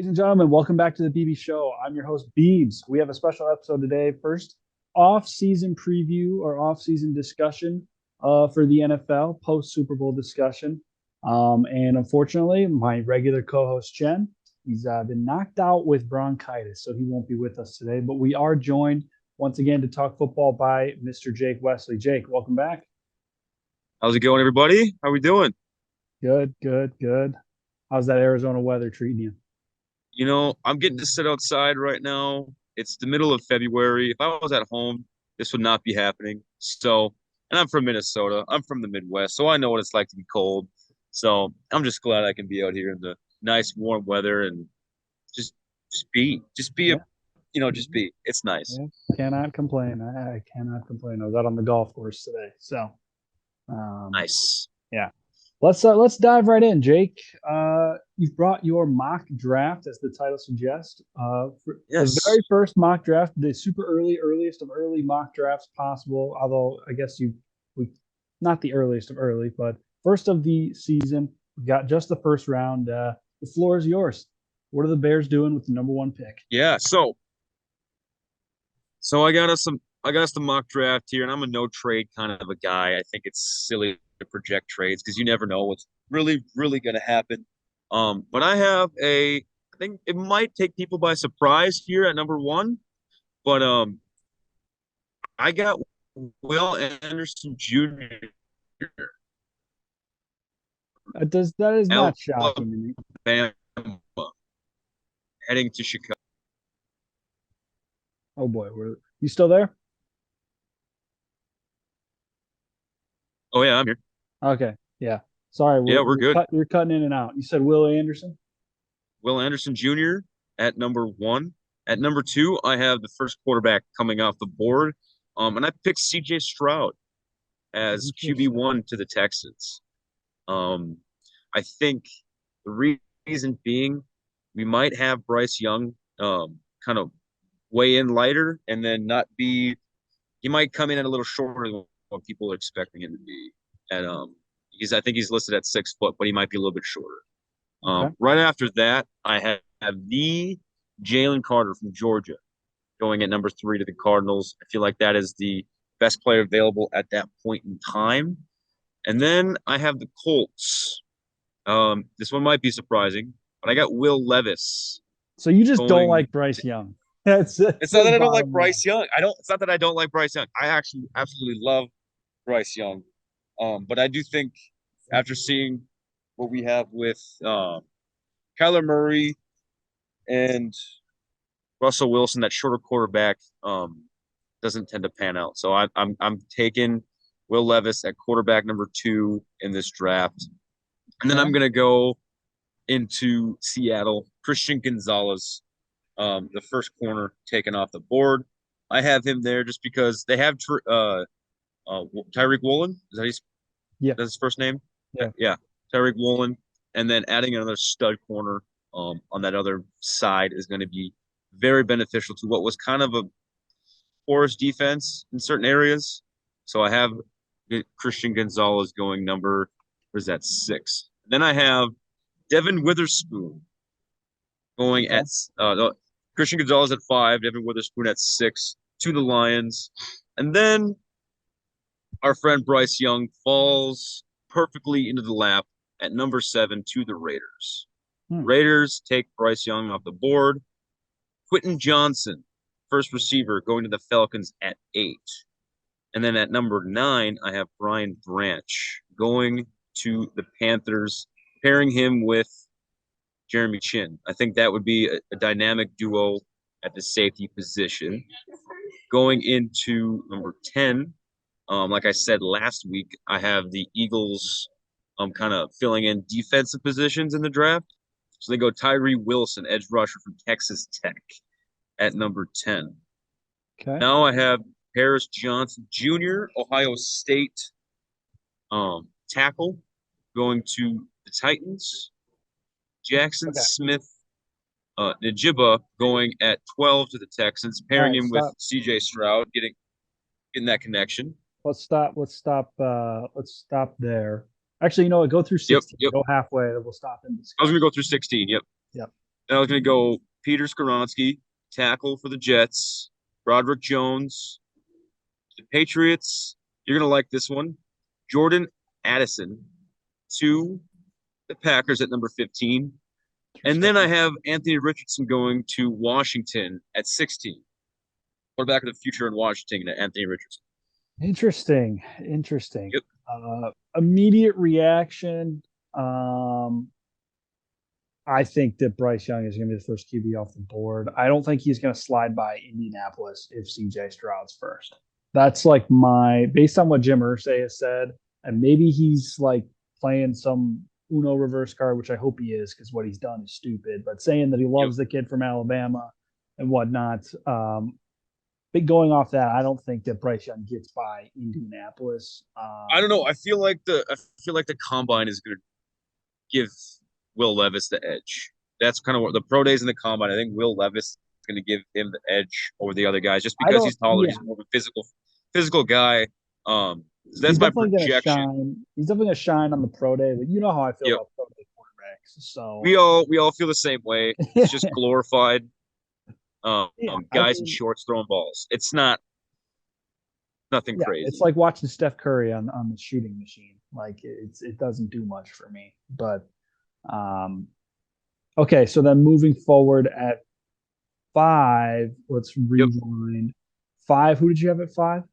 Ladies and gentlemen, welcome back to the BB-Scho. I'm your host, Beebs. We have a special episode today. First, off-season preview or off-season discussion for the NFL, post-Super Bowl discussion. And unfortunately, my regular co-host, Chen, he's been knocked out with bronchitis, so he won't be with us today. But we are joined once again to talk football by Mr. Jake Wesley. Jake, welcome back. How's it going, everybody? How we doing? Good, good, good. How's that Arizona weather treating you? I'm getting to sit outside right now. It's the middle of February. If I was at home, this would not be happening. And I'm from Minnesota. I'm from the Midwest, so I know what it's like to be cold. So I'm just glad I can be out here in the nice warm weather and just just be a, Yeah. just be. It's nice. Yeah, cannot complain. I cannot complain. I was out on the golf course today, so um, Nice. yeah. Let's dive right in, Jake. You've brought your mock draft, as the title suggests, for the Yes. very first mock draft, the super earliest of early mock drafts possible. Although I guess we not the earliest of early, but first of the season. We got just the first round. The floor is yours. What are the Bears doing with the number one pick? Yeah. So I got us the mock draft here, and I'm a no trade kind of a guy. I think it's silly to project trades because you never know what's really, really going to happen. But I think it might take people by surprise here at number one. But I got Will Anderson Jr. That is not Alabama shocking to me. heading to Chicago. Oh boy, you still there? Oh yeah, I'm here. Okay, yeah. Sorry, Yeah, we're good. you're cutting in and out. You said Will Anderson. Will Anderson Jr. at number one. At number two, I have the first quarterback coming off the board. And I picked CJ Stroud as QB1 to the Texans. Um, I think the reason being we might have Bryce Young kind of weigh in lighter and then not be he might come in at a little shorter than what people are expecting him to be at I think he's listed at 6 foot, but he might be a little bit shorter. Okay. Right after that, I have the Jalen Carter from Georgia going at number three to the Cardinals. I feel like that is the best player available at that point in time. And then I have the Colts. This one might be surprising, but I got Will Levis So you just don't going. like Bryce Young. That's It's not the that I don't like bottom line. Bryce Young. I don't. It's not that I don't like Bryce Young. I actually absolutely love Bryce Young. But I do think after seeing what we have with Kyler Murray and Russell Wilson, that shorter quarterback doesn't tend to pan out. So I'm taking Will Levis at quarterback number two in this draft, and then I'm Okay. gonna go into Seattle. Christian Gonzalez, the first corner taken off the board. I have him there just because they have Tyreek Woolen. Yeah. That's his first name? Yeah. Yeah, Tyreek Woolen, and then adding another stud corner on that other side is going to be very beneficial to what was kind of a porous defense in certain areas. So I have Christian Gonzalez going number, what is that, 6. Then I have Devin Witherspoon going Okay. at Christian Gonzalez at 5, Devin Witherspoon at 6 to the Lions. And then our friend Bryce Young falls perfectly into the lap at number 7 to the Raiders. Hmm. Raiders take Bryce Young off the board. Quentin Johnson, first receiver, going to the Falcons at 8. And then at number 9, I have Brian Branch going to the Panthers, pairing him with Jeremy Chin. I think that would be a dynamic duo at the safety position. Going into number 10, like I said last week, I have the Eagles kind of filling in defensive positions in the draft. So they go Tyree Wilson, edge rusher from Texas Tech at number 10. Okay. Now I have Paris Johnson Jr., Ohio State tackle, going to the Titans. Jackson Okay. Smith Najiba going at 12 to the Texans, All pairing right. him with Stop. CJ Stroud, getting that connection. Let's stop. Let's stop. Let's stop there. Actually, you know what? Go through Yep, 16. yep. Go halfway. Then we'll stop and I was going to discuss. go through 16. Yep. Yep. Then I was going to go Peter Skoronski, tackle for the Jets. Broderick Jones, the Patriots. You're going to like this one. Jordan Addison to the Packers at number 15. And then I have Anthony Richardson going to Washington at 16. Quarterback of the future in Washington, Anthony Richardson. Interesting. Interesting. Yep. Immediate reaction. I think that Bryce Young is going to be the first QB off the board. I don't think he's going to slide by Indianapolis if CJ Stroud's first. That's like based on what Jim Irsay has said, and maybe he's like playing some Uno reverse card, which I hope he is because what he's done is stupid, but saying that he loves the kid from Alabama and whatnot. But going off that, I don't think that Bryce Young gets by Indianapolis. I don't know. I feel like the combine is going to give Will Levis the edge. That's kind of what the pro days in the combine. I think Will Levis is going to give him the edge over the other guys just because he's taller. Yeah. He's more of a physical guy. So that's my projection. He's definitely going to shine on the pro day, but you know how I feel about pro day quarterbacks. So we all feel the same way. It's just glorified guys in shorts throwing balls. It's nothing crazy. It's like watching Steph Curry on the shooting machine. Like it doesn't do much for me. But okay, so then moving forward at 5, let's rewind. 5, who did you have at 5?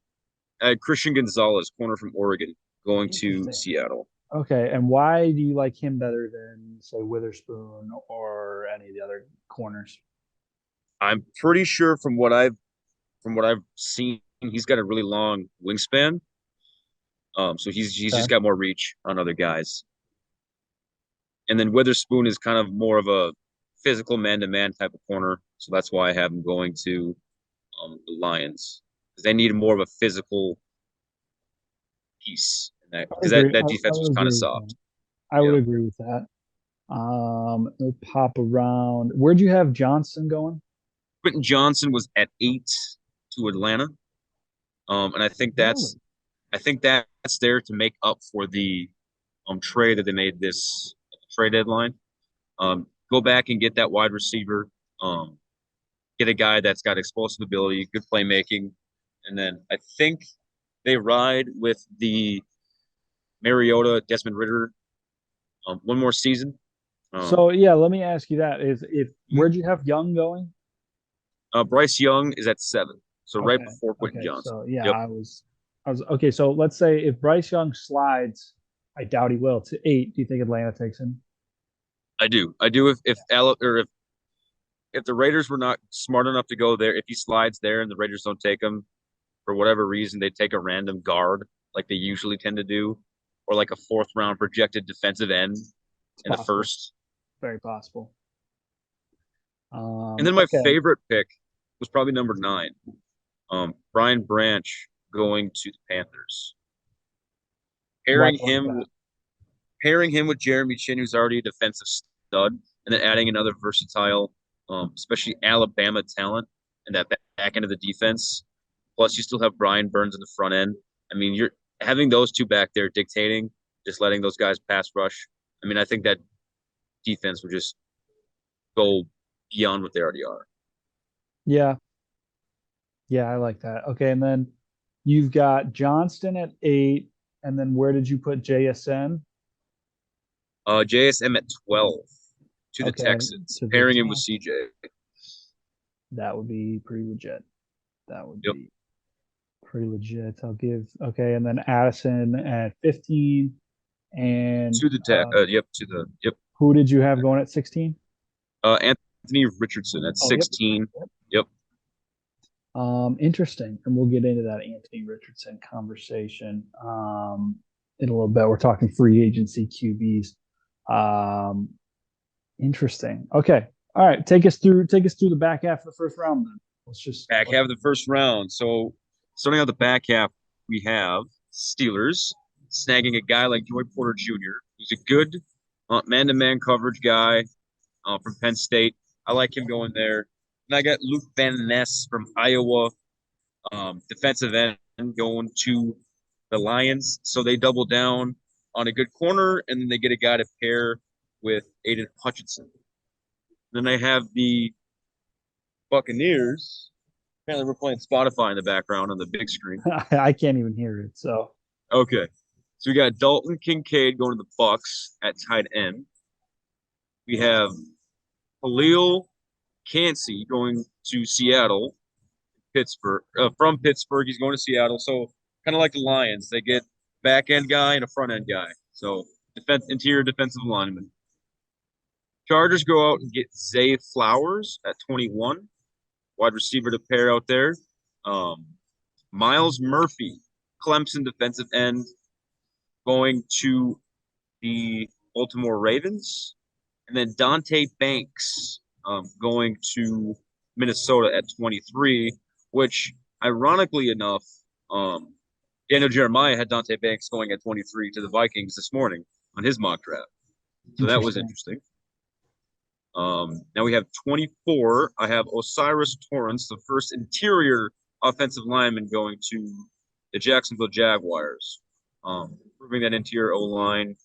Christian Gonzalez, corner from Oregon, going to Seattle. Okay, and why do you like him better than, say, Witherspoon or any of the other corners? I'm pretty sure from what I've seen, he's got a really long wingspan. So he's just got more reach on other guys. And then Witherspoon is kind of more of a physical man-to-man type of corner. So that's why I have him going to the Lions. Because they need more of a physical piece. Because that defense was kind of soft. I would agree with that. We'll pop around. Where'd you have Johnson going? Quentin Johnson was at 8 to Atlanta. And I think that's there to make up for the trade that they made this trade deadline. Go back and get that wide receiver. Get a guy that's got explosive ability, good playmaking, and then I think they ride with the Mariota, Desmond Ridder, one more season. So let me ask you that: where'd you have Young going? Bryce Young is at 7, so right before Quentin Johnson. So I was okay. So let's say if Bryce Young slides, I doubt he will, to 8. Do you think Atlanta takes him? I do. If the Raiders were not smart enough to go there, if he slides there and the Raiders don't take him for whatever reason, they take a random guard like they usually tend to do, or like a 4th round projected defensive end in the first. Very possible. And then my favorite pick was probably number 9, Brian Branch going to the Panthers. Pairing him with Jeremy Chin, who's already a defensive stud, and then adding another versatile, especially Alabama talent in that back end of the defense. Plus, you still have Brian Burns in the front end. I mean, you're having those two back there dictating, just letting those guys pass rush. I mean, I think that defense would just go beyond what they already are. Yeah. Yeah, I like that. Okay, and then you've got Johnston at 8, and then where did you put JSN? JSM at 12 to the Texans, pairing him with CJ. That would be pretty legit. That would be pretty legit. And then Addison at 15, and to the Who did you have going at 16? Anthony Richardson at 16. Yep. Interesting, and we'll get into that Anthony Richardson conversation in a little bit. We're talking free agency QBs. Interesting. Okay. All right. Take us through the back half of the first round then. Back half of the first round. So starting out the back half, we have Steelers snagging a guy like Joey Porter Jr., who's a good man-to-man coverage guy from Penn State. I like him going there. And I got Luke Van Ness from Iowa, defensive end, going to the Lions. So they double down on a good corner, and then they get a guy to pair with Aiden Hutchinson. Then I have the Buccaneers. Apparently, we're playing Spotify in the background on the big screen. I can't even hear it. So Okay. So we got Dalton Kincaid going to the Bucks at tight end. We have Khalil Kancey going to Seattle, Pittsburgh. From Pittsburgh, he's going to Seattle. So kind of like the Lions, they get back end guy and a front end guy. So interior defensive lineman. Chargers go out and get Zay Flowers at 21, wide receiver to pair out there. Um, Miles Murphy, Clemson defensive end, going to the Baltimore Ravens. And then Dante Banks going to Minnesota at 23, which ironically enough, Daniel Jeremiah had Dante Banks going at 23 to the Vikings this morning on his mock draft. So that was interesting. Now we have 24. I have Osiris Torrance, the first interior offensive lineman, going to the Jacksonville Jaguars. Improving that interior O-line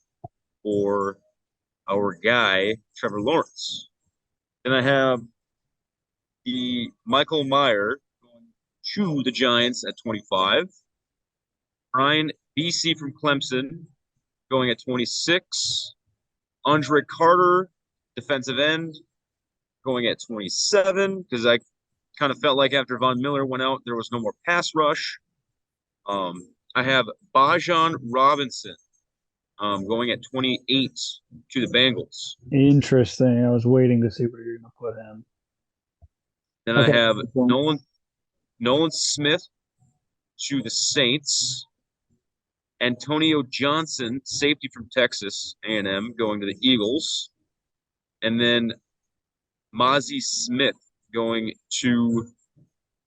for our guy, Trevor Lawrence. Then I have the Michael Meyer going to the Giants at 25. Brian BC from Clemson going at 26. Andre Carter, defensive end, going at 27, because I kind of felt like after Von Miller went out, there was no more pass rush. I have Bajan Robinson going at 28 to the Bengals. interesting. I was waiting to see where you're going to put him. Then Okay. I have Nolan Smith to the Saints. Antonio Johnson, safety from Texas A&M, going to the Eagles. And then Mozzie Smith going to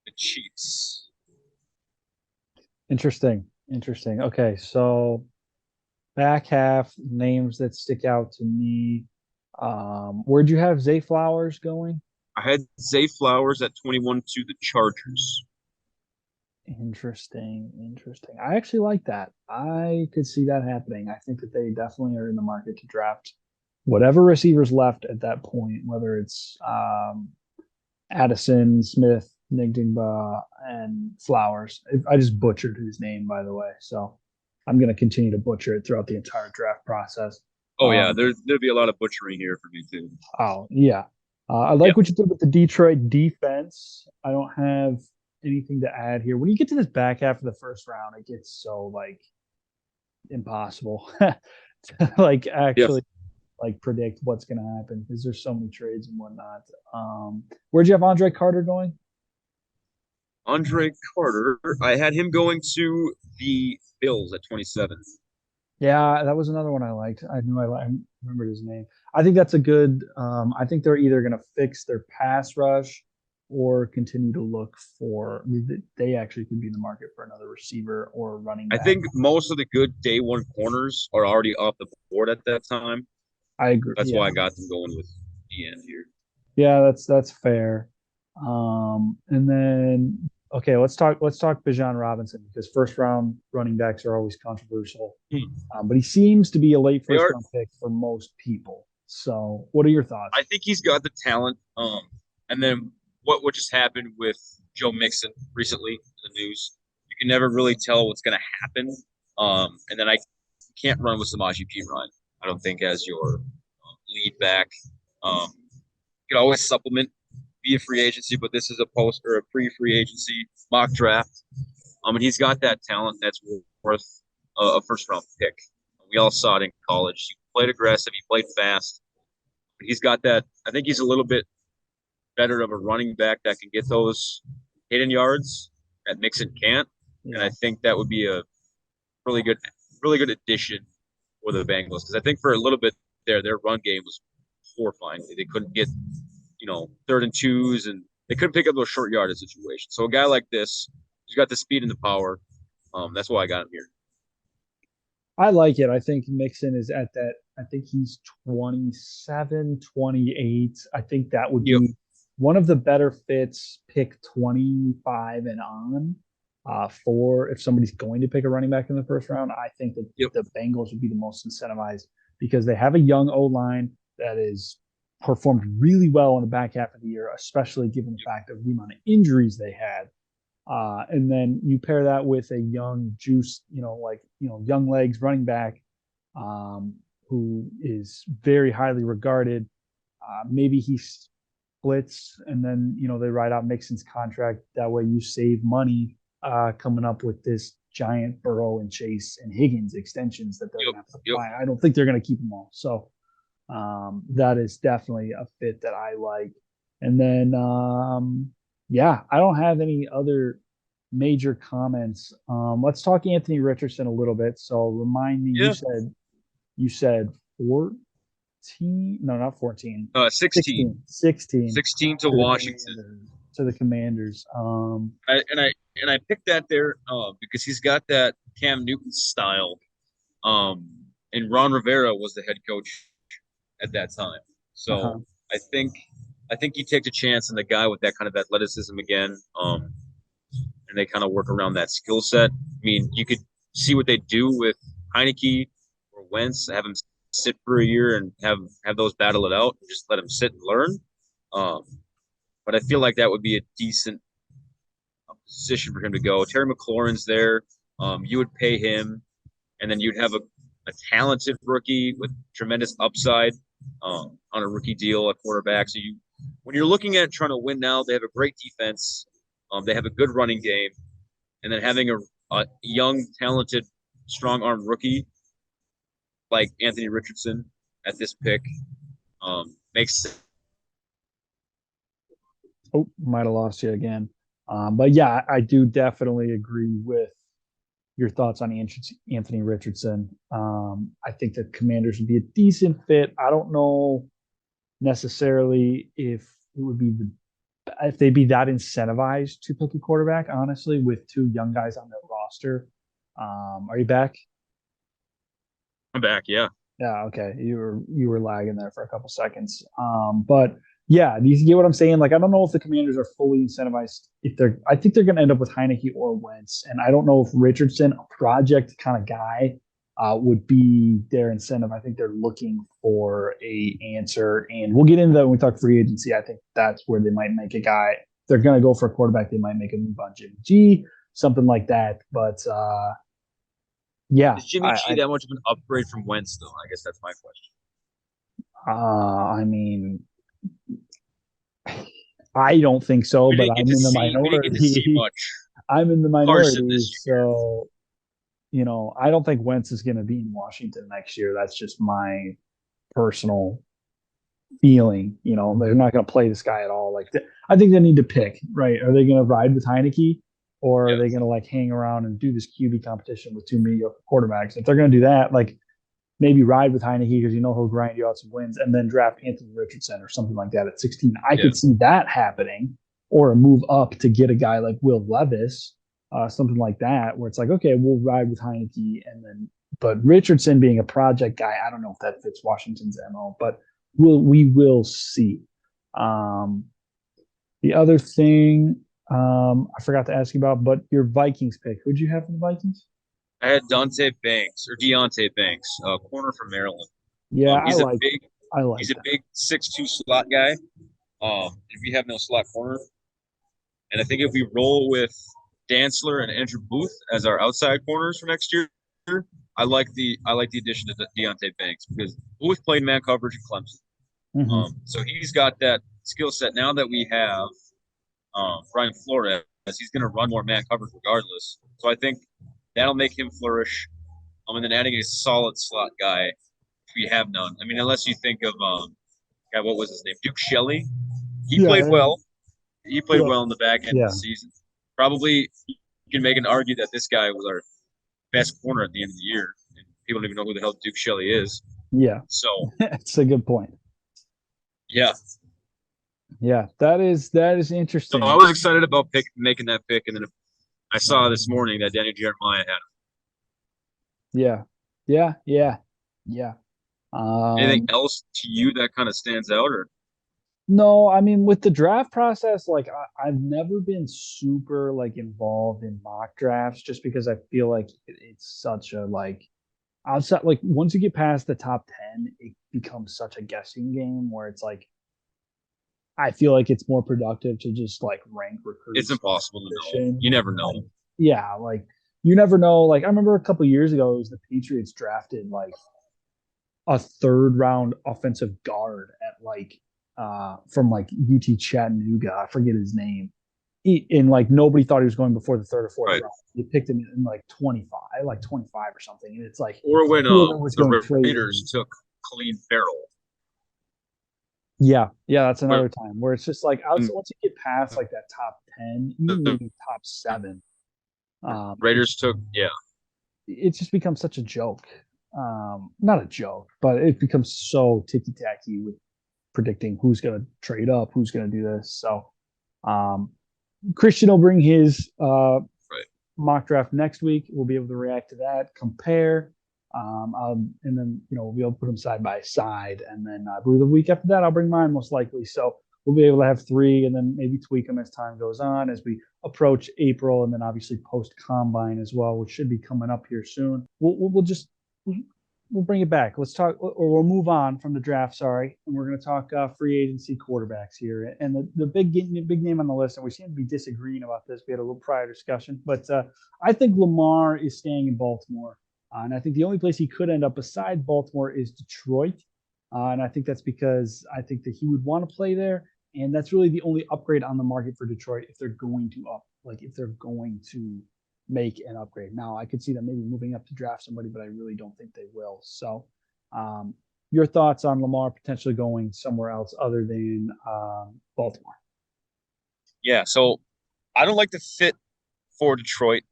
the Chiefs. Interesting. Okay, so back half names that stick out to me. Where'd you have Zay Flowers going? I had Zay Flowers at 21 to the Chargers. Interesting. I actually like that. I could see that happening. I think that they definitely are in the market to draft whatever receivers left at that point, whether it's Addison, Smith, Nigdingba, and Flowers. I just butchered his name, by the way. So I'm going to continue to butcher it throughout the entire draft process. Oh, yeah, there'll be a lot of butchering here for me, too. Oh, yeah. I like what you did with the Detroit defense. I don't have anything to add here. When you get to this back half of the first round, it gets so like impossible to like actually like predict what's going to happen because there's so many trades and whatnot. Where'd you have Andre Carter going? Andre Carter, I had him going to the Bills at 27. Yeah, that was another one I liked. I knew I remembered his name. I think that's a good. I think they're either going to fix their pass rush or continue to look for. I mean, they actually could be in the market for another receiver or running back. I think most of the good day one corners are already off the board at that time. I agree. That's why I got them going with the end here. Yeah, that's fair. And then okay, let's talk Bijan Robinson because first round running backs are always controversial. But he seems to be a late first round pick for most people. So, what are your thoughts? I think he's got the talent. And then what just happened with Joe Mixon recently in the news? You can never really tell what's going to happen. And then I can't run with Samaje Perine. I don't think as your lead back. You can always supplement via free agency, but this is a post or a pre-free agency mock draft. And he's got that talent that's worth a first-round pick. We all saw it in college. He played aggressive. He played fast. He's got that. I think he's a little bit better of a running back that can get those hidden yards that Mixon can't. Yeah. And I think that would be a really good addition for the Bengals because I think for a little bit there, their run game was horrifying. They couldn't get, third and twos, and they couldn't pick up those short yardage situations. So a guy like this, he's got the speed and the power. That's why I got him here. I like it. I think Mixon is at that. I think he's 27, 28. I think that would be one of the better fits, pick 25 and on for if somebody's going to pick a running back in the first round. I think that the Bengals would be the most incentivized because they have a young O-line that is performed really well in the back half of the year, especially given the fact of the amount of injuries they had. And then you pair that with a young juice, young legs running back, um, who is very highly regarded. Maybe he splits, and then they ride out Mixon's contract. That way, you save money coming up with this giant Burrow and Chase and Higgins extensions that they're Yep. going to have to Yep. buy. I don't think they're going to keep them all. So that is definitely a fit that I like. And then, yeah, I don't have any other major comments. Let's talk Anthony Richardson a little bit. So remind me, Yeah. you said 14? No, not 14. 16. 16 16 to to the Washington. Commanders. To the Commanders. I picked that there because he's got that Cam Newton style. And Ron Rivera was the head coach at that time. Uh-huh. So I think he takes a chance on the guy with that kind of athleticism again. And they kind of work around that skill set. I mean, you could see what they do with Heineke or Wentz, have him sit for a year and have those battle it out and just let him sit and learn. Um, but I feel like that would be a decent position for him to go. Terry McLaurin's there. You would pay him, and then you'd have a talented rookie with tremendous upside on a rookie deal at quarterback. So when you're looking at trying to win now, they have a great defense. They have a good running game, and then having a young, talented, strong-armed rookie like Anthony Richardson at this pick makes sense. Oh, might have lost you again. But yeah, I do definitely agree with your thoughts on Anthony Richardson. I think the Commanders would be a decent fit. I don't know necessarily if it would be if they'd be that incentivized to pick a quarterback. Honestly, with two young guys on their roster. Are you back? I'm back, yeah. Yeah, okay. You were lagging there for a couple seconds. But yeah, you get what I'm saying. Like, I don't know if the Commanders are fully incentivized. I think they're going to end up with Heineke or Wentz, and I don't know if Richardson, a project kind of guy, would be their incentive. I think they're looking for a answer, and we'll get into that when we talk free agency. I think that's where they might make a guy. If they're going to go for a quarterback, they might make a move on Jimmy G, something like that. But yeah, Is Jimmy G that much of an upgrade from Wentz, though? I guess that's my question. I mean, I don't think so, but I'm in the We didn't get to see minority. much I'm in the Carson minority, this year. so I don't think Wentz is going to be in Washington next year. That's just my personal feeling. They're not going to play this guy at all. Like, I think they need to pick, right? Are they going to ride with Heineke, or are Yeah. they going to like hang around and do this QB competition with two mediocre quarterbacks? If they're going to do that, like, maybe ride with Heineke because he'll grind you out some wins, and then draft Anthony Richardson or something like that at 16. I could see that happening, or a move up to get a guy like Will Levis, something like that, where it's like, okay, we'll ride with Heineke, and then, but Richardson being a project guy, I don't know if that fits Washington's MO, but we will see. Um, the other thing I forgot to ask you about, but your Vikings pick, who'd you have for the Vikings? I had Deontay Banks, corner from Maryland. Yeah, I He's like a that. big 6'2" slot guy. If we have no slot corner, and I think if we roll with Dantzler and Andrew Booth as our outside corners for next year, I like the addition to Deontay Banks because Booth played man coverage in Clemson. Mm-hmm. So he's got that skill set. Now that we have Brian Flores, he's going to run more man coverage regardless. So I think that'll make him flourish. And then adding a solid slot guy, if we have none. I mean, unless you think of God, what was his name? Duke Shelley. He played Yeah, well. He played yeah, well in the back end of the yeah, season. Probably you can make an argue that this guy was our best corner at the end of the year. And people don't even know who the hell Duke Shelley is. yeah. So It's a good point. yeah. Yeah, that is So I interesting. was excited about making that pick, and then I saw this morning that Daniel Jeremiah had him. Yeah, yeah, yeah, yeah. Anything Um, else to you that kind of stands out, or no, I mean, with the draft process, like, I've never been super like involved in mock drafts just because I feel like it's such a like outside, like once you get past the top 10, it becomes such a guessing game where it's like I feel like it's more productive to just like rank It's recruits by impossible to know. position. You never Like, know. yeah, like you never know. Like I remember a couple years ago, it was the Patriots drafted like a third round offensive guard at like from like UT Chattanooga. I forget his name. And like nobody thought he was going before the third or fourth Right. round. They picked him in like 25 or something. And it's like Or when whoever was going the crazy. Raiders took Khalil Farrell. Yeah, yeah, that's When another time where it's just like outside once you get past like that top 10, even the maybe top seven, Raiders took, yeah, it just becomes such a joke. Not a joke, but it becomes so ticky tacky with predicting who's going to trade up, who's going to do this. So, um, Christian will bring his right. mock draft next week. We'll be able to react to that, compare, and then we'll be able to put them side by side. And then I believe the week after that, I'll bring mine most likely. So we'll be able to have three, and then maybe tweak them as time goes on, as we approach April, and then obviously post combine as well, which should be coming up here soon. We'll just we'll bring it back. Let's talk, or we'll move on from the draft. Sorry, and we're going to talk free agency quarterbacks here, and the big name on the list. And we seem to be disagreeing about this. We had a little prior discussion, but I think Lamar is staying in Baltimore, and I think the only place he could end up beside Baltimore is Detroit, and I think that's because I think that he would want to play there, and that's really the only upgrade on the market for Detroit if they're going to if they're going to make an upgrade. Now, I could see them maybe moving up to draft somebody, but I really don't think they will. So, um, your thoughts on Lamar potentially going somewhere else other than Baltimore? Yeah, so I don't like the fit for Detroit.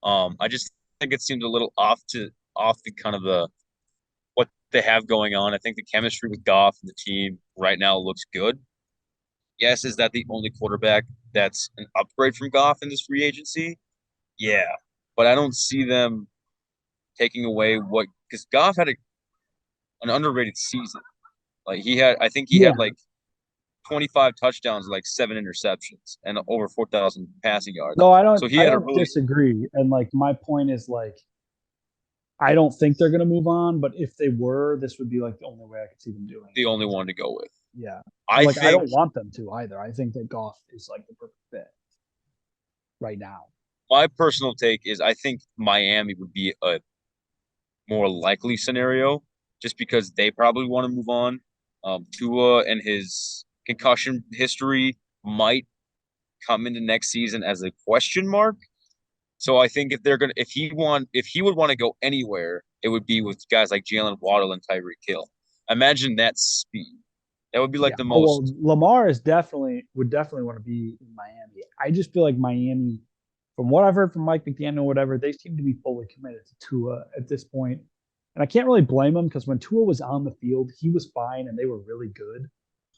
I just think it seems a little off the kind of the what they have going on. I think the chemistry with Goff and the team right now looks good. Yes, is that the only quarterback that's an upgrade from Goff in this free agency? Yeah, but I don't see them taking away what because Goff had an underrated season. Like I think he Yeah. had like 25 touchdowns, like 7 interceptions, and over 4,000 passing yards. No, I So don't. he I had a don't really disagree. And like my point is like I don't think they're going to move on, but if they were, this would be like the only way I could see them doing the it. only one to go with. Yeah. I Like I think don't want them to either. I think that Goff is like the perfect fit right now. my personal take is I think Miami would be a more likely scenario just because they probably want to move on. Tua and his concussion history might come into next season as a question mark. So I think if he would want to go anywhere, it would be with guys like Jalen Waddle and Tyreek Hill. Imagine that speed. That would be Yeah. like the Oh well, most. Lamar is definitely want to be in Miami. I just feel like Miami, from what I've heard from Mike McDaniel, whatever, they seem to be fully committed to Tua at this point. And I can't really blame them because when Tua was on the field, he was fine and they were really good.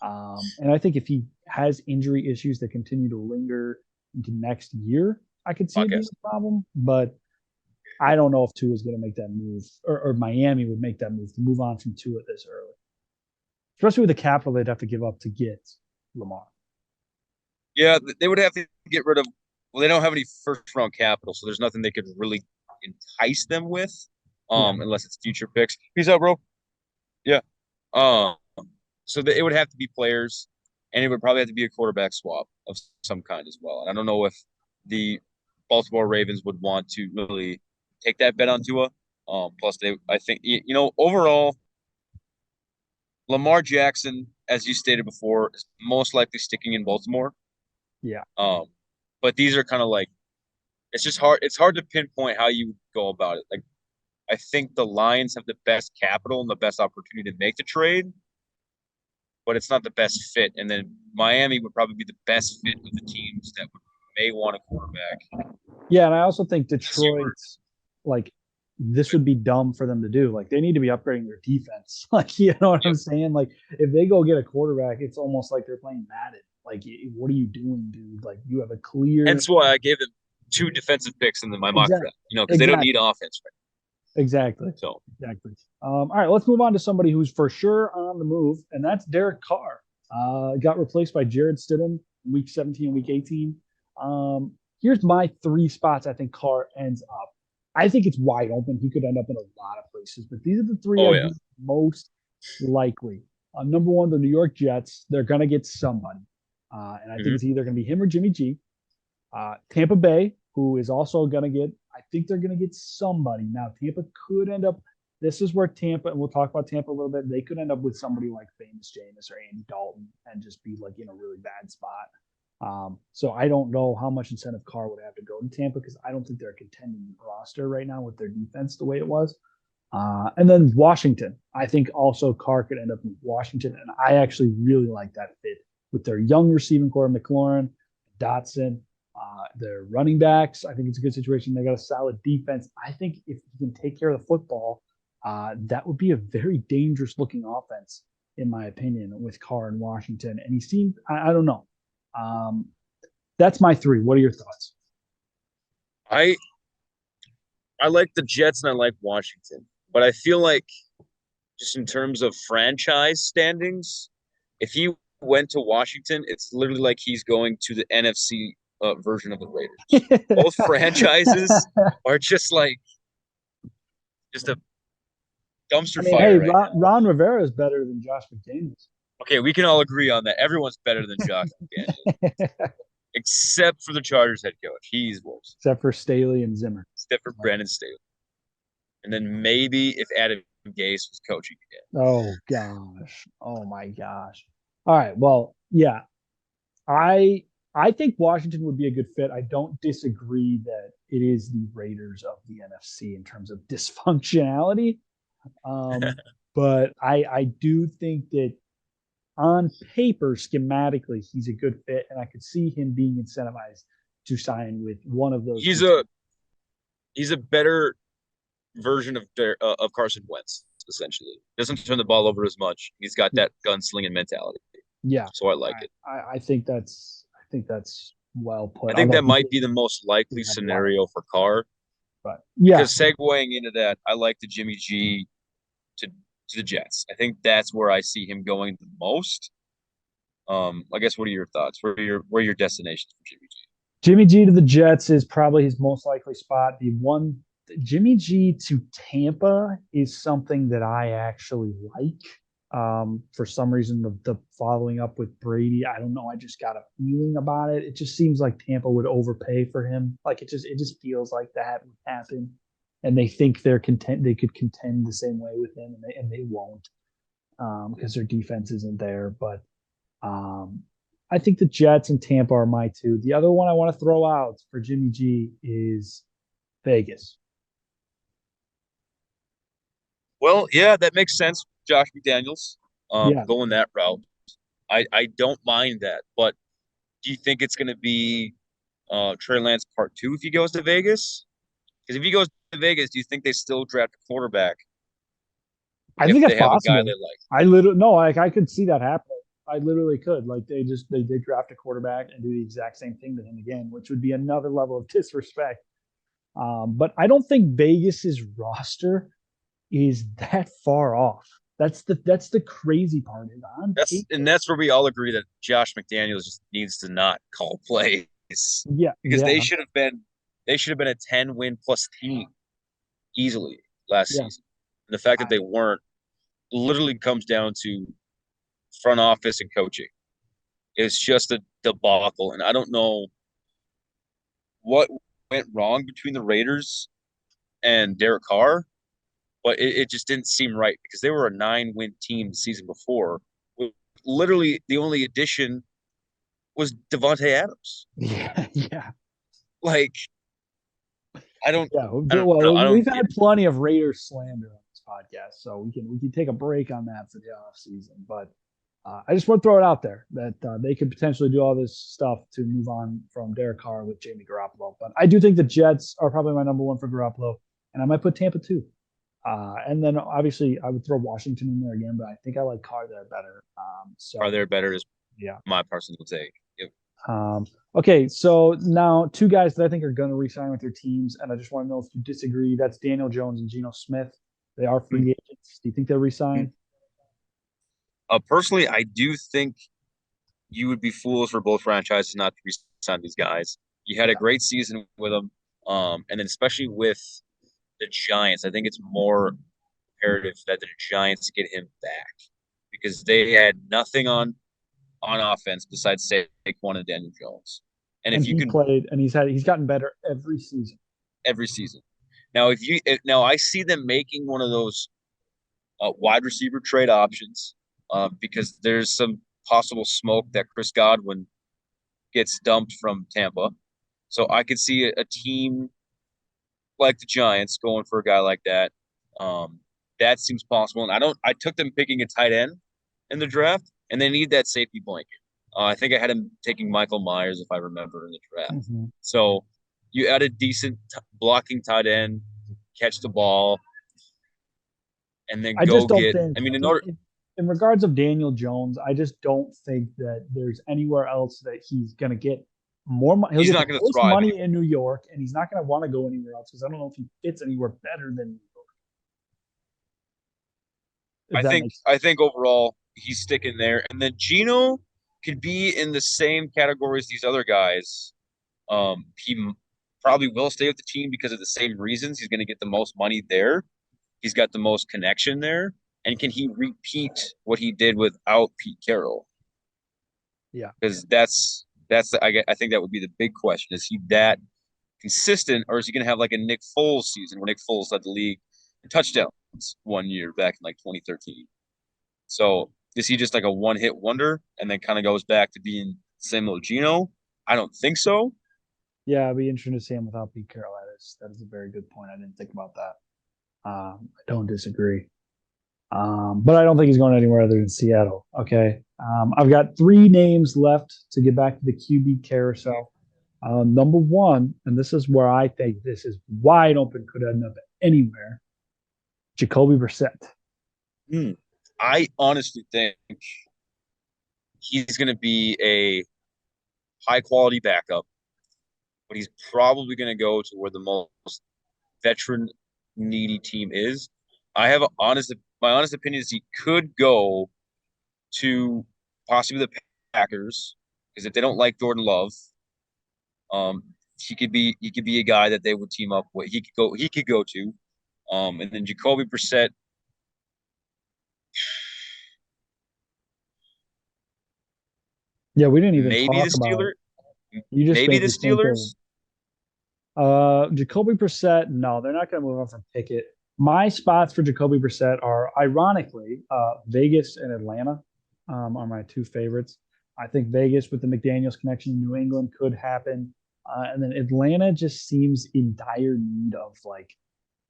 And I think if he has injury issues that continue to linger into next year, I could see it being Podcast. a problem. But I don't know if Tua is going to make that move, or Miami would make that move to move on from Tua this early, especially with the capital they'd have to give up to get Lamar. Yeah, they would have to get rid of. Well, they don't have any first round capital, so there's nothing they could really entice them with, Yeah. unless it's future picks. Peace out, bro. Yeah. Um, so it would have to be players, and it would probably have to be a quarterback swap of some kind as well. And I don't know if the Baltimore Ravens would want to really take that bet on Tua. Plus, I think, overall, Lamar Jackson, as you stated before, is most likely sticking in Baltimore. Yeah. Um, but these are kind of like it's just hard. It's hard to pinpoint how you go about it. Like I think the Lions have the best capital and the best opportunity to make the trade, but it's not the best fit. And then Miami would probably be the best fit of the teams that may want a quarterback. Yeah. And I also think As you were, Detroit, like, this would be dumb for them to do. Like, they need to be upgrading their defense. Like, you know what yep. I'm saying? Like, if they go get a quarterback, it's almost like they're playing Madden. Like, what are you doing, dude? Like, you have a clear. Hence why I gave them 2 defensive picks in my mock Exactly. draft. Because they don't Exactly. need offense right Exactly. So Exactly. All right, let's move on to somebody who's for sure on the move, and that's Derek Carr. Got replaced by Jared Stidham week 17, week 18. Here's my three spots I think Carr ends up. I think it's wide open. He could end up in a lot of places, but these are the three Oh I yeah. think most likely. Number one, the New York Jets. They're going to get somebody, and I think Hmm. it's either going to be him or Jimmy G. Tampa Bay, who is also going to get. I think they're going to get somebody. Now Tampa could end up. This is where Tampa, and we'll talk about Tampa a little bit. They could end up with somebody like Famous Jameis or Andy Dalton and just be like in a really bad spot. So I don't know how much incentive Carr would have to go to Tampa because I don't think they're a contending roster right now with their defense the way it was. And then Washington, I think also Carr could end up in Washington, and I actually really like that fit with their young receiving core, McLaurin, Dotson, their running backs. I think it's a good situation. They got a solid defense. I think if you can take care of the football, that would be a very dangerous looking offense, in my opinion, with Carr in Washington. And he seemed, I don't know. Um, that's my three. What are your thoughts? I I like the Jets and I like Washington, but I feel like just in terms of franchise standings, if he went to Washington, it's literally like he's going to the NFC version of the Raiders. Both franchises are just like just a I dumpster mean, hey, fire right now. Ron Rivera is better than Josh McDaniels. Okay, we can all agree on that. Everyone's better than Josh McDaniels, except for the Chargers head coach. He's worse. Except for Staley and Zimmer. Except for Brandon Staley. And then maybe if Adam Gase was coaching again. Oh gosh. Oh my gosh. All right. Well, yeah. I I think Washington would be a good fit. I don't disagree that it is the Raiders of the NFC in terms of dysfunctionality. Um, but I do think that on paper, schematically, he's a good fit, and I could see him being incentivized to sign with one of those He's two. a he's a better version of Carson Wentz, essentially. Doesn't turn the ball over as much. He's got that gunslinging mentality. Yeah, So I like it. I think that's well I put. think Although that he might be the most likely didn't have a lot of, scenario for Carr. but yeah, Because segueing into that, I like the Jimmy G to the Jets. I think that's where I see him going the most. I guess what are your thoughts? Where are your destinations for Jimmy G? Jimmy G to the Jets is probably his most likely spot. The one Jimmy G to Tampa is something that I actually like. For some reason, the following up with Brady, I don't know. I just got a feeling about it. It just seems like Tampa would overpay for him. Like it just feels like that would happen, and they think they're content. They could contend the same way with him, and they won't because their defense isn't there. But um, I think the Jets and Tampa are my two. The other one I want to throw out for Jimmy G is Vegas. Well, yeah, that makes sense. Josh McDaniels, Yeah, going that route. I don't mind that, but do you think it's going to be Trey Lance part two if he goes to Vegas? Because if he goes to Vegas, do you think they still draft a quarterback I if think that's they have a guy they possible. like? I literally no, like I could see that happening. I literally could. Like they did draft a quarterback and do the exact same thing to him again, which would be another level of disrespect. But I don't think Vegas's roster is that far off. That's the crazy part. Is on paper. That's where we all agree that Josh McDaniels just needs to not call plays Yeah, because yeah, they should have been a 10 win plus team easily last yeah. season. And the fact that I, they weren't literally comes down to front office and coaching. It's just a debacle, and I don't know what went wrong between the Raiders and Derek Carr, but it just didn't seem right because they were a 9 win team the season before. Literally, the only addition was Devontae Adams. yeah, yeah. Like, I don't, Yeah, I don't know. well, I we've don't get had plenty of Raiders slander on this podcast, so we can take a break on that for the off season. But I just want to throw it out there that they could potentially do all this stuff to move on from Derek Carr with Jamie Garoppolo. But I do think the Jets are probably my number one for Garoppolo, and I might put Tampa too. And then obviously I would throw Washington in there again, but I think I like Carr there better. are So there better is yeah. my personal take. Yep. Um, okay, so now two guys that I think are going to resign with their teams, and I just want to know if you disagree. That's Daniel Jones and Geno Smith. They are free agents. Do you think they'll resign? Personally, I do think you would be fools for both franchises not to re-sign these guys. You had a Yeah, great season with them, and then especially with the Giants. I think it's more imperative that the Giants get him back because they had nothing on offense besides Saquon and Daniel Jones. And And if you he can played, and he's gotten better every season. every season. Now, now I see them making one of those wide receiver trade options because there's some possible smoke that Chris Godwin gets dumped from Tampa. So I could see a team like the Giants going for a guy like that. Um, that seems possible. And I took them picking a tight end in the draft, and they need that safety blanket. I think I had him taking Michael Myers, if I remember, in the draft. Mm-hmm. So you add a decent blocking tight end, catch the ball, and then I just go don't get. think, I mean, in order, in regards of Daniel Jones, I just don't think that there's anywhere else that he's going to get more money. He'll he's get the not going to most thrive money anymore. in New York, and he's not going to want to go anywhere else because I don't know if he fits anywhere better than New York. If that makes I think overall he's sticking there, and then Gino could be in the same category as these other guys. He probably will stay with the team because of the same reasons. He's going to get the most money there. He's got the most connection there, and can he repeat what he did without Pete Carroll? yeah. Because I think that would be the big question: is he that consistent, or is he going to have like a Nick Foles season where Nick Foles led the league in touchdowns one year back in like 2013? So is he just like a one hit wonder and then kind of goes back to being Samuel Gino? I don't think so. Yeah, it'd be interesting to see him without Pete Carroll. That is a very good point. I didn't think about that. I don't disagree. But I don't think he's going anywhere other than Seattle. Okay. I've got three names left to get back to the QB carousel. Number one, and this is where I think this is wide open, could end up anywhere. Jacoby Brissett. Hmm. I honestly think he's going to be a high quality backup, but he's probably going to go to where the most veteran needy team is. I have my honest opinion is he could go to possibly the Packers because if they don't like Jordan Love, um, he could be a guy that they would team up with. He could go to, and then Jacoby Brissett. Yeah, we didn't even Maybe the talk about. Steelers. You just Maybe made the me think of Steelers. Jacoby Brissett. No, they're not going to move on from Pickett. My spots for Jacoby Brissett are ironically Vegas and Atlanta are my two favorites. I think Vegas with the McDaniels connection in New England could happen. And then Atlanta just seems in dire need of like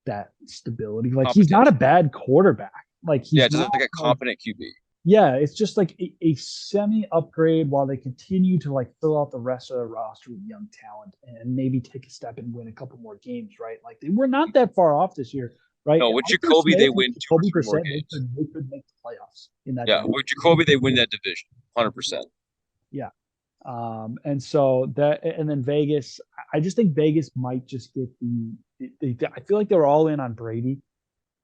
that stability. Like he's not a Competition. bad quarterback. Like Yeah, he's just not like a like competent QB. yeah, it's just like a semi upgrade while they continue to like fill out the rest of the roster with young talent and maybe take a step and win a couple more games, right? Like they were not that far off this year, right? No, If with Arthur Jacoby they Smith and win two or Jacoby three more Brissett, games. they could make the playoffs in that Yeah, division. with Jacoby they win that division, 100%. Yeah. And so that, and then Vegas, I just think Vegas might just get I feel like they were all in on Brady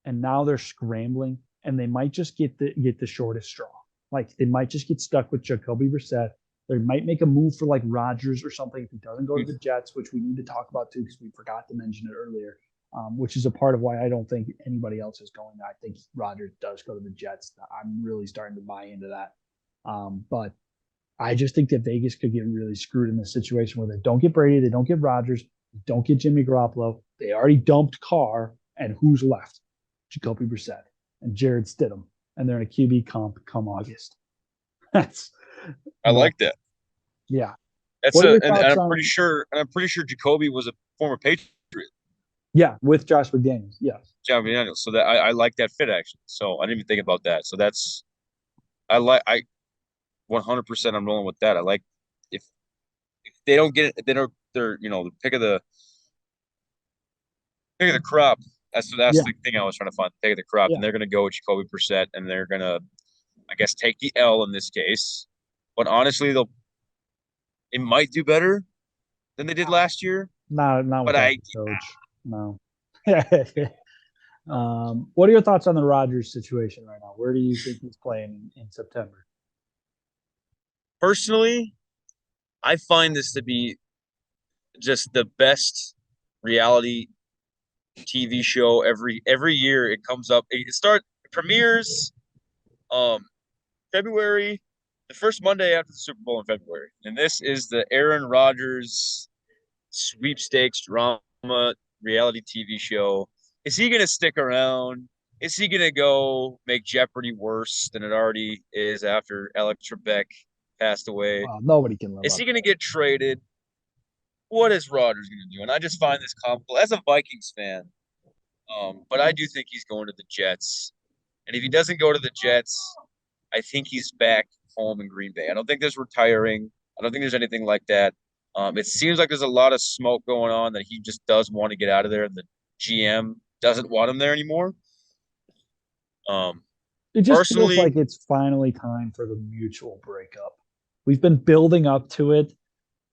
and now they're scrambling and they might just get the shortest straw. Like they might just get stuck with Jacoby Brissett. They might make a move for like Rodgers or something if he doesn't go to the Jets, which we need to talk about too because we forgot to mention it earlier. Which is a part of why I don't think anybody else is going. I think Rodgers does go to the Jets. I'm really starting to buy into that. But I just think that Vegas could get really screwed in this situation where they don't get Brady, they don't get Rodgers, don't get Jimmy Garoppolo. They already dumped Carr, and who's left? Jacoby Brissett and Jared Stidham, and they're in a QB comp come August. That's I but like that. yeah. That's What are a your thoughts on and I'm pretty sure Jacoby was a former Patriot, yeah with Josh McDaniels? Yes. John McDaniels. So that I like that fit actually. So I didn't even think about that. So that's I 100% I'm rolling with that. I like if they don't get it, if they don't they're the pick of the crop. That's Yeah. the thing I was trying to find. Pick of the crop, Yeah. and they're gonna go with Jacoby Brissett, and they're gonna I guess take the L in this case. But honestly, it might do better than they did last year. Not with But that I coach. No. What are your thoughts on the Rodgers situation right now? Where do you think he's playing in September? personally I find this to be just the best reality TV show every year. It comes up. It premieres um February, the first Monday after the Super Bowl in February. And this is the Aaron Rodgers sweepstakes drama reality TV show. Is he going to stick around? Is he going to go make Jeopardy worse than it already is after Alex Trebek passed away? Well, nobody can live Is up he to going to get traded? What is Rodgers going to do? And I just find this comical as a Vikings fan. But I do think he's going to the Jets. And if he doesn't go to the Jets, I think he's back home in Green Bay. I don't think there's retiring. I don't think there's anything like that. It seems like there's a lot of smoke going on that he just does want to get out of there, and the GM doesn't want him there anymore. it. It just feels Personally, like it's finally time for the mutual breakup. We've been building up to it,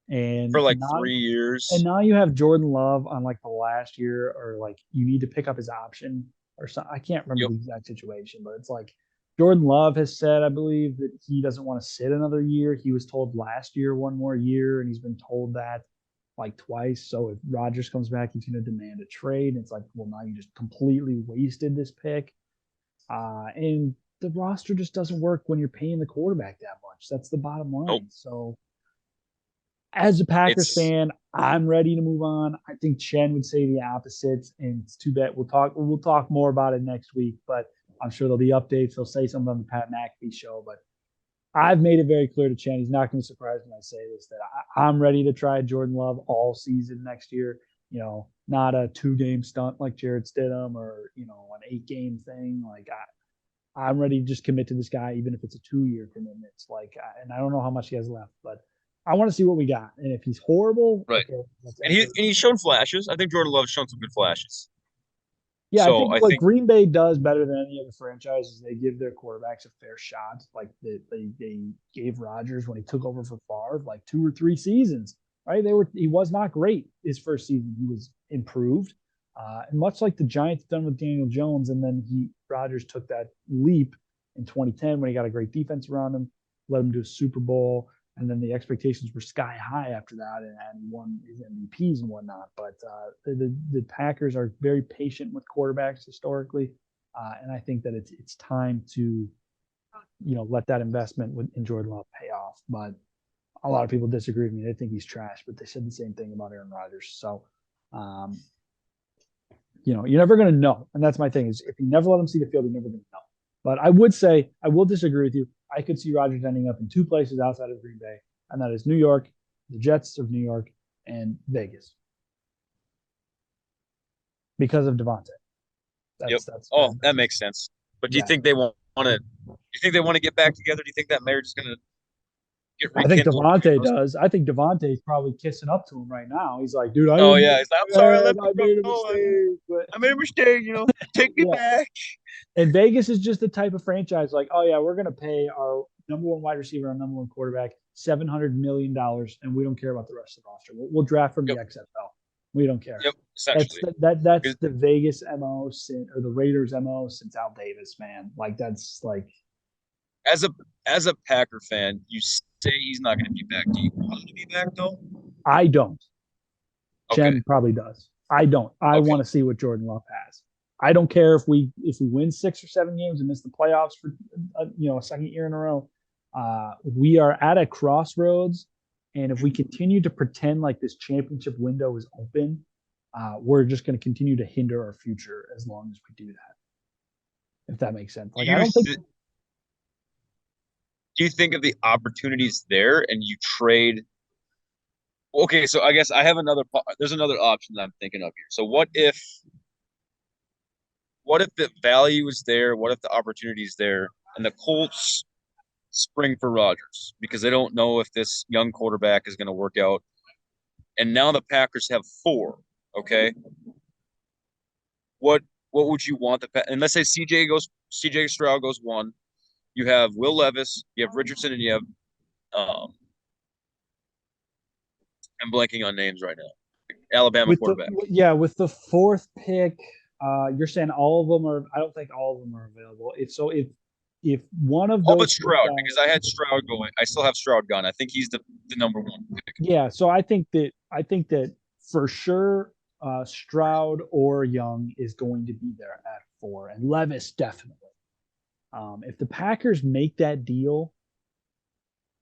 for and like now 3 years, now you have Jordan Love on like the last year, or like you need to pick up his option or something. I can't remember yep, the exact situation, but it's like Jordan Love has said, I believe, that he doesn't want to sit another year. He was told last year one more year, and he's been told that like twice. So if Rodgers comes back, he's going to demand a trade. It's like, well, now you just completely wasted this pick. And the roster just doesn't work when you're paying the quarterback that much. That's the bottom nope. line. So as a Packers It's fan, I'm ready to move on. I think Chen would say the opposite, and it's too bad. We'll talk more about it next week, but I'm sure there'll be updates. He'll say something on the Pat McAfee show, but I've made it very clear to Chen. He's not going to surprise when I say this, that I'm ready to try Jordan Love all season next year. Not a 2-game stunt like Jared Stidham, or an 8-game thing. Like I'm ready to just commit to this guy, even if it's a 2-year commitment. It's like, and I don't know how much he has left, but I want to see what we got. And if he's horrible, right, okay, let's and end he it. and he's shown flashes. I think Jordan Love's shown some good flashes. Yeah, I So think I what think, Green Bay does better than any other franchise is they give their quarterbacks a fair shot. Like they gave Rodgers when he took over for Favre like 2 or 3 seasons. Right? He was not great his first season. He was improved, and much like the Giants done with Daniel Jones, and then Rodgers took that leap in 2010 when he got a great defense around him, led him to a Super Bowl, and then the expectations were sky high after that, and won his MVPs and whatnot. But the Packers are very patient with quarterbacks historically, and I think that it's time to let that investment in Jordan Love pay off. But a lot of people disagree with me; they think he's trash, but they said the same thing about Aaron Rodgers. So. Um, you're never going to know. And that's my thing is if you never let him see the field, you're never going to know. But I would say, I will disagree with you. I could see Rodgers ending up in 2 places outside of Green Bay, and that is New York, the Jets of New York, and Vegas because of Devontae. yep. That's Oh, that makes sense. But do you yeah. think they want to? Do you think they want to get back together? Do you think that marriage is going to get I think rekindled between Devontae those? does. I think Devontae's probably kissing up to him right now. He's like, dude, I Oh didn't yeah, mean he's like, I'm sorry, I that. let I you made a go. mistake. But I made a mistake. Take me yeah, back. and Vegas is just the type of franchise like, oh yeah, we're gonna pay our number one wide receiver, our number one quarterback, $700 million, and we don't care about the rest of the roster. We'll draft from the Yep, XFL. We don't care. yep. That's Essentially, that's 'cause the Vegas mo or the Raiders mo since Al Davis, man. Like that's like as a Packer fan, you say he's not going to be back. Do you want him to be back though? I don't. Okay, Chen probably does. I don't. I okay. want to see what Jordan Love has. I don't care if we win 6 or 7 games and miss the playoffs for a second year in a row. We are at a crossroads, and if we continue to pretend like this championship window is open, we're just going to continue to hinder our future as long as we do that. If that makes sense. Do Like I you don't think. th do you think of the opportunities there and you trade? Okay, so I guess I have there's another option that I'm thinking of here. So what if the value is there? What if the opportunity is there? And the Colts spring for Rodgers because they don't know if this young quarterback is going to work out. And now the Packers have four. Okay, what what would you want and let's say CJ Stroud goes one. You have Will Levis, you have Richardson, and you have um I'm blanking on names right now. Alabama With the quarterback. yeah, with the fourth pick, you're saying all of them are. I don't think all of them are available. If one of All but those four Stroud because guys, I had Stroud going. I still have Stroud gone. I think he's the number one pick. yeah. So I think that for sure, Stroud or Young is going to be there at 4, and Levis definitely. If the Packers make that deal,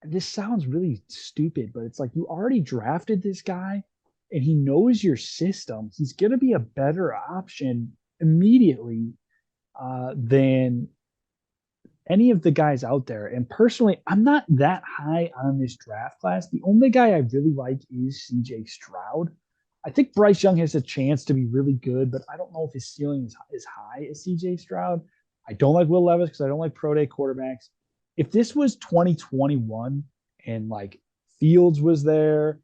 this sounds really stupid, but it's like you already drafted this guy and he knows your system. He's going to be a better option immediately than any of the guys out there. And personally, I'm not that high on this draft class. The only guy I really like is CJ Stroud. I think Bryce Young has a chance to be really good, but I don't know if his ceiling is as high as CJ Stroud. I don't like Will Levis because I don't like pro day quarterbacks. If this was 2021 and like Fields was there,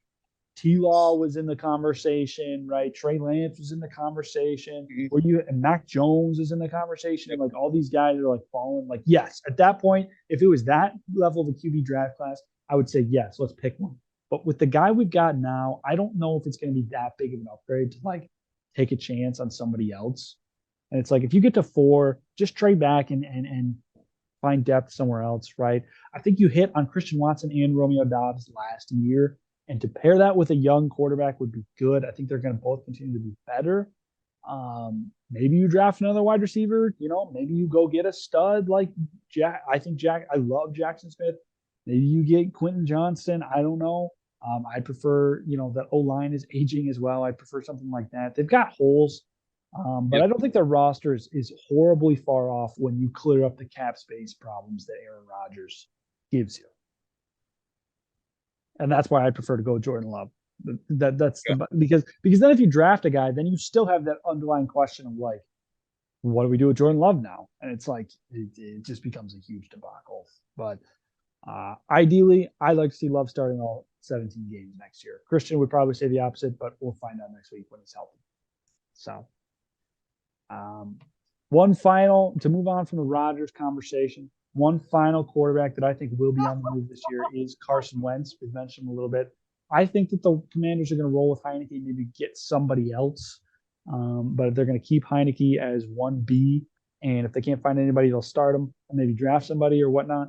T Law was in the conversation, right? Trey Lance was in the conversation, or you and Mac Jones is in the conversation, and like all these guys are like falling. Like, yes, at that point, if it was that level of a QB draft class, I would say yes, let's pick one. But with the guy we've got now, I don't know if it's going to be that big of an upgrade to like take a chance on somebody else. And it's like if you get to 4, just trade back and find depth somewhere else, right? I think you hit on Christian Watson and Romeo Dobbs last year. And to pair that with a young quarterback would be good. I think they're going to both continue to be better. Maybe you draft another wide receiver. Maybe you go get a stud like Jack. I love Jackson Smith. Maybe you get Quentin Johnston. I don't know. I prefer, that O line is aging as well. I prefer something like that. They've got holes, but I don't think their roster is horribly far off when you clear up the cap space problems that Aaron Rodgers gives you. And that's why I prefer to go Jordan Love. Because then if you draft a guy, then you still have that underlying question of like, what do we do with Jordan Love now? And it's like it just becomes a huge debacle. But ideally, I'd like to see Love starting all 17 games next year. Christian would probably say the opposite, but we'll find out next week when he's healthy. So, one final to move on from the Rodgers conversation. One final quarterback that I think will be on the move this year is Carson Wentz. We've mentioned him a little bit. I think that the Commanders are going to roll with Heineke, maybe get somebody else. But they're going to keep Heineke as 1B. And if they can't find anybody, they'll start him and maybe draft somebody or whatnot.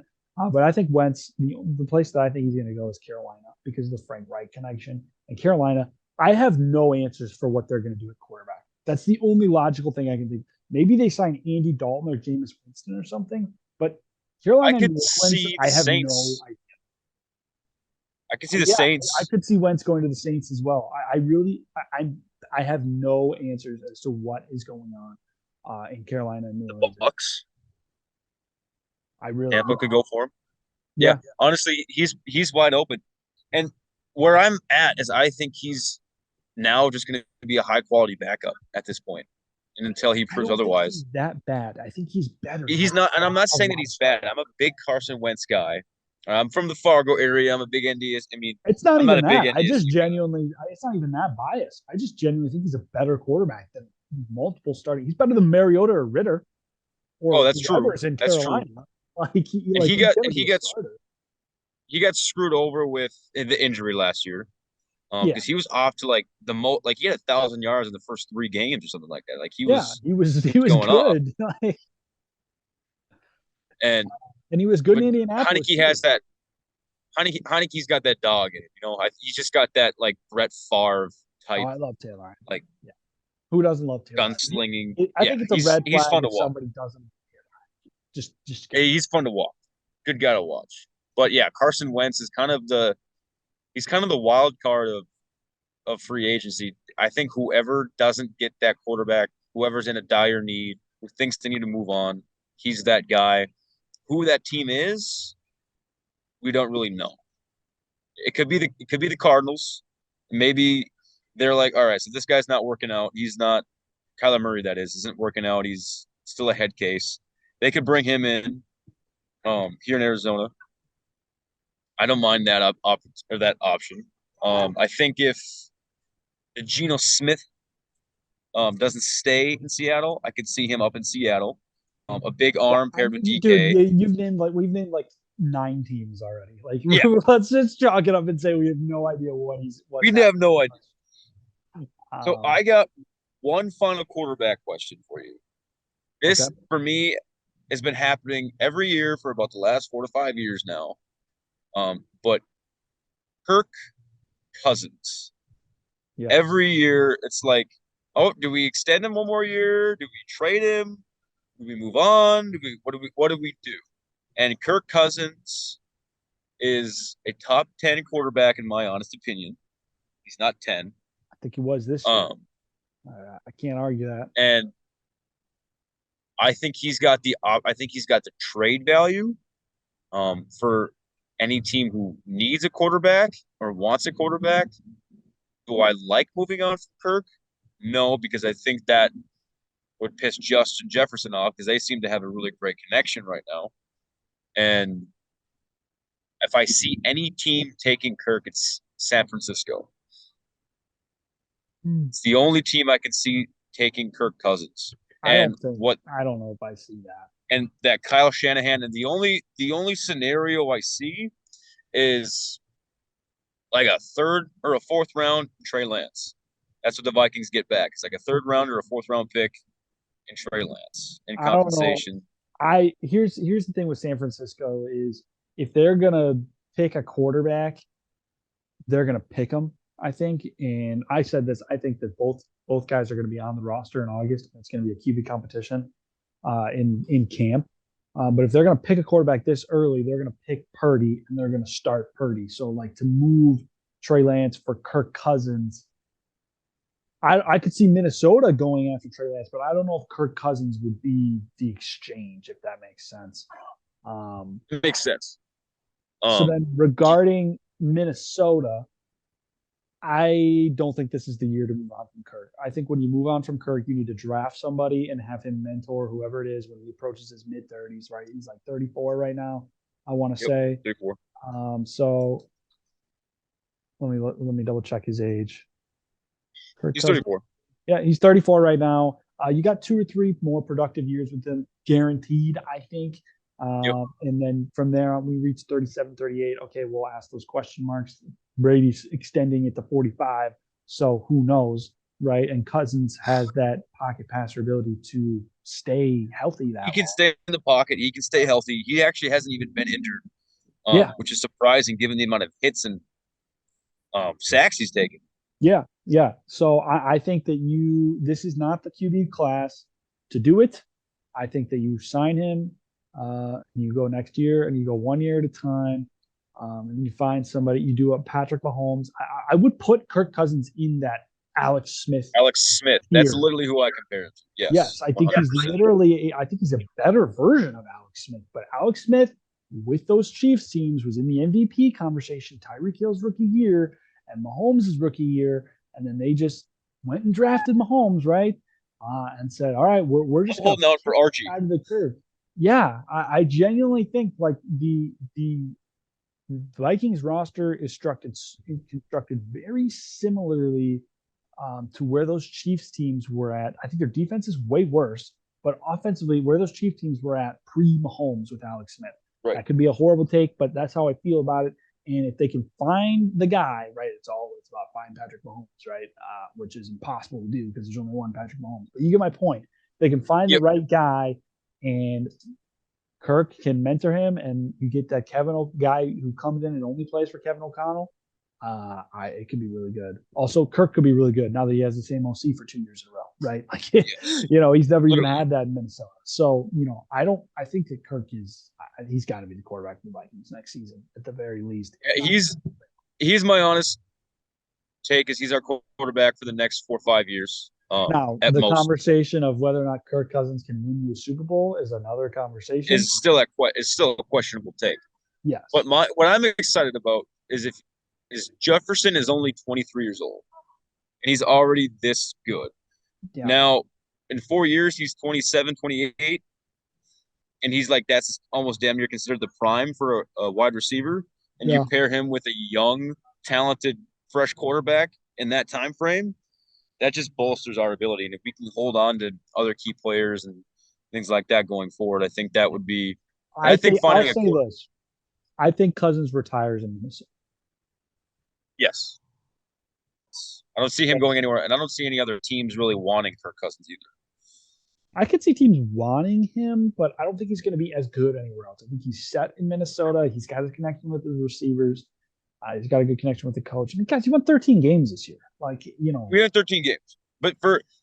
But I think Wentz, the place that I think he's going to go is Carolina because of the Frank Reich connection. And Carolina, I have no answers for what they're going to do at quarterback. That's the only logical thing I can think. Maybe they sign Andy Dalton or Jameis Winston or something. But Carolina, I could see the Saints. No idea. I could see the Saints. I could see Wentz going to the Saints as well. I have no answers as to what is going on in Carolina and New Orleans. The Bucks. Tampa could go for him. Yeah. Honestly, he's wide open. And where I'm at is I think he's now just going to be a high quality backup at this point. And until he proves otherwise. He's that bad. I think he's better. He's not, and I'm not saying that he's bad. I'm a big Carson Wentz guy. I'm from the Fargo area. I'm a big NDS. I mean, it's not even that. I just genuinely, it's not even that biased. I just genuinely think he's a better quarterback than multiple starting. He's better than Mariota or Ritter. Or that's true. In Carolina. That's true. He got screwed over with the injury last year. Because he was off to like the most, like he had 1,000 yards in the first 3 games or something like that. Like he was going good. and he was good in Indianapolis. Heineke has that. Heineke's got that dog in it. He's just got that like Brett Favre type. Oh, I love Taylor. Like, who doesn't love Taylor? Gunslinging. I think it's a red flag. He's fun to watch. Somebody doesn't. Just. He's fun to watch. Good guy to watch. But yeah, Carson Wentz is kind of the wild card of free agency. I think whoever doesn't get that quarterback, whoever's in a dire need, who thinks they need to move on, he's that guy. Who that team is, we don't really know. It could be the Cardinals. Maybe they're like, all right, so this guy's not working out. He's not Kyler Murray, that isn't working out. He's still a head case. They could bring him in here in Arizona. I don't mind that option. I think if Geno Smith doesn't stay in Seattle, I could see him up in Seattle. A big arm paired with DK. Dude, we've named like 9 teams already. Like, let's just chalk it up and say we have no idea we have no idea. So I got one final quarterback question for you. This for me has been happening every year for about the last 4 to 5 years now. But Kirk Cousins Yes. Every year, it's like, oh, do we extend him one more year? Do we trade him? Do we move on? What do we do? And Kirk Cousins is a top 10 quarterback in my honest opinion. He's not 10. I think he was this year. Um, I can't argue that. and I think he's got the trade value for any team who needs a quarterback or wants a quarterback. Do I like moving on from Kirk? No, because I think that would piss Justin Jefferson off because they seem to have a really great connection right now. And if I see any team taking Kirk, it's San Francisco. Hmm. It's the only team I can see taking Kirk Cousins. I And don't think. what I don't know if I see that. and that Kyle Shanahan and the only scenario I see is like a third or a fourth round Trey Lance. That's what the Vikings get back. It's like a third round or a fourth round pick in Trey Lance in I don't know. compensation. Here's the thing with San Francisco is if they're gonna pick a quarterback, they're gonna pick him. I think, and I said this. I think that both guys are going to be on the roster in August. It's going to be a QB competition in camp. But if they're going to pick a quarterback this early, they're going to pick Purdy and they're going to start Purdy. So like to move Trey Lance for Kirk Cousins, I could see Minnesota going after Trey Lance, but I don't know if Kirk Cousins would be the exchange if that makes sense. Um, It makes sense. so Um, then regarding Minnesota, I don't think this is the year to move on from Kirk. I think when you move on from Kirk, you need to draft somebody and have him mentor whoever it is when he approaches his mid 30s, right? He's like 34 right now, I want to yep, say. 34. So let me double check his age. Kirk He's Cousins. 34. Yeah, he's 34 right now. You got 2 or 3 more productive years with him, guaranteed, I think. Yep. And then from there on, we reach 37, 38. Okay, we'll ask those question marks. Brady's extending it to 45. So who knows, right? And Cousins has that pocket passer ability to stay healthy He that can long. stay in the pocket. He can stay healthy. He actually hasn't even been injured, Yeah, which is surprising given the amount of hits and sacks he's taken. yeah, yeah. So I think that this is not the QB class to do it. I think that you sign him, you go next year and you go 1 year at a time, and you find somebody, you do a Patrick Mahomes. I would put Kirk Cousins in that Alex Smith Alex Smith. That's tier. literally who I compare him to. Yes, Yes, I think he's 100%. literally, I think he's a better version of Alex Smith. But Alex Smith, with those Chiefs teams, was in the MVP conversation, Tyreek Hill's rookie year and Mahomes' rookie year. And then they just went and drafted Mahomes, right? And said, all right, we're I'm just going to holding out for Archie. side of the curve. Yeah, I genuinely think like the Vikings roster is constructed very similarly to where those Chiefs teams were at. I think their defense is way worse, but offensively, where those Chiefs teams were at pre-Mahomes with Alex Smith. Right. That could be a horrible take, but that's how I feel about it. And if they can find the guy, right, it's about finding Patrick Mahomes, right, which is impossible to do because there's only one Patrick Mahomes. But you get my point. They can find the Yep. right guy, and Kirk can mentor him, and you get that guy who comes in and only plays for Kevin O'Connell. It could be really good. Also, Kirk could be really good now that he has the same OC for 2 years in a row, right? Like, Yes. he's never even Literally. had that in Minnesota. So, I think that Kirk he's got to be the quarterback for the Vikings next season at the very least. He's my honest take is he's our quarterback for the next 4 or 5 years, Now, at the most. conversation of whether or not Kirk Cousins can win you a Super Bowl is another conversation. Is still a questionable take. But Yes. what I'm excited about is Jefferson is only 23 years old and he's already this good. Yeah. Now, in 4 years, he's 27, 28, and he's like that's almost damn near considered the prime for a wide receiver. And you Yeah. pair him with a young, talented, fresh quarterback in that time frame, that just bolsters our ability. And if we can hold on to other key players and things like that going forward, I think that would be. I think I'll finding a say this. I think Cousins retires in Minnesota. yes, I don't see him going anywhere, and I don't see any other teams really wanting Kirk Cousins either. I could see teams wanting him, but I don't think he's going to be as good anywhere else. I think he's set in Minnesota. He's got a connection with the receivers. He's got a good connection with the coach. And guys, he won 13 games this year. Like, you know, 313 games. But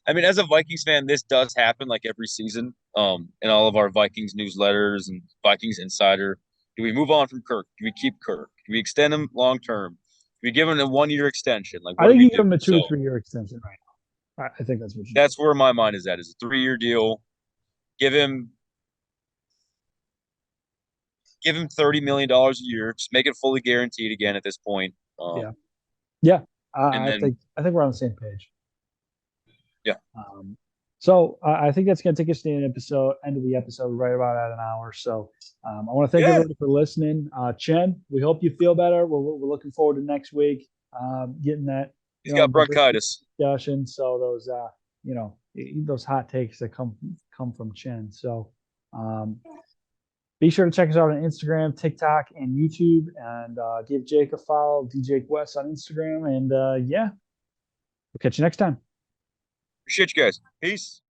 I mean, as a Vikings fan, this does happen like every season. In all of our Vikings newsletters and Vikings Insider, do we move on from Kirk? Do we keep Kirk? Do we extend him long term? Do we give him a 1 year extension? Like, I what do think we you give do? him a two So or 3 year extension right now. I think that's what you do. that's where my mind is at. Is a 3 year deal. Give him $30 million a year. Just make it fully guaranteed again at this point. Yeah. Yeah. And I then think we're on the same page. yeah, So I think that's going to take us to the end of the episode, right about at an hour. So I want to thank yeah, everybody for listening. Chen, we hope you feel better. We're looking forward to next week, getting that, he's got the bronchitis. discussion. So those, those hot takes that come from Chen. So be sure to check us out on Instagram, TikTok, and YouTube, and give Jake a follow, DJ West on Instagram. And yeah, we'll catch you next time. Appreciate you guys. Peace.